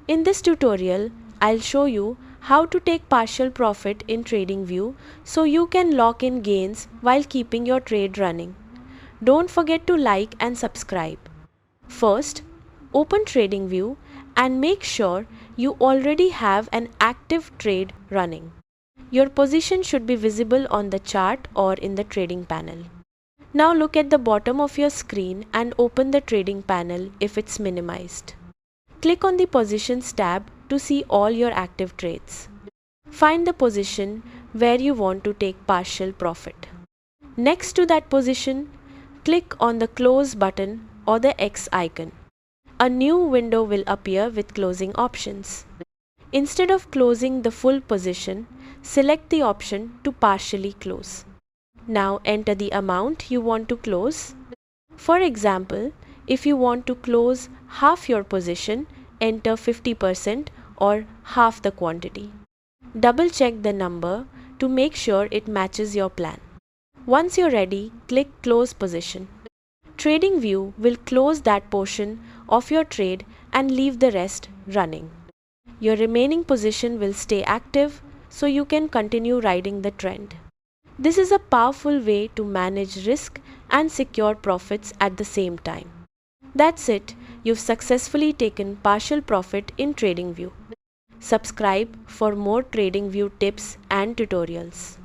In this tutorial, I'll show you how to take partial profit in Tradingview so you can lock in gains while keeping your trade running. Don't forget to like and subscribe. First, open Tradingview and make sure you already have an active trade running. Your position should be visible on the chart or in the trading panel. Now look at the bottom of your screen and open the trading panel if it's minimized. Click on the Positions tab to see all your active trades. Find the position where you want to take partial profit. Next to that position, click on the Close button or the X icon. A new window will appear with closing options. Instead of closing the full position, select the option to partially close. Now enter the amount you want to close. For example, if you want to close half your position, enter 50% or half the quantity. Double check the number to make sure it matches your plan. Once you're ready, click Close Position. Tradingview will close that portion of your trade and leave the rest running. Your remaining position will stay active so you can continue riding the trend. This is a powerful way to manage risk and secure profits at the same time. That's it, you've successfully taken partial profit in Tradingview. Subscribe for more Tradingview tips and tutorials.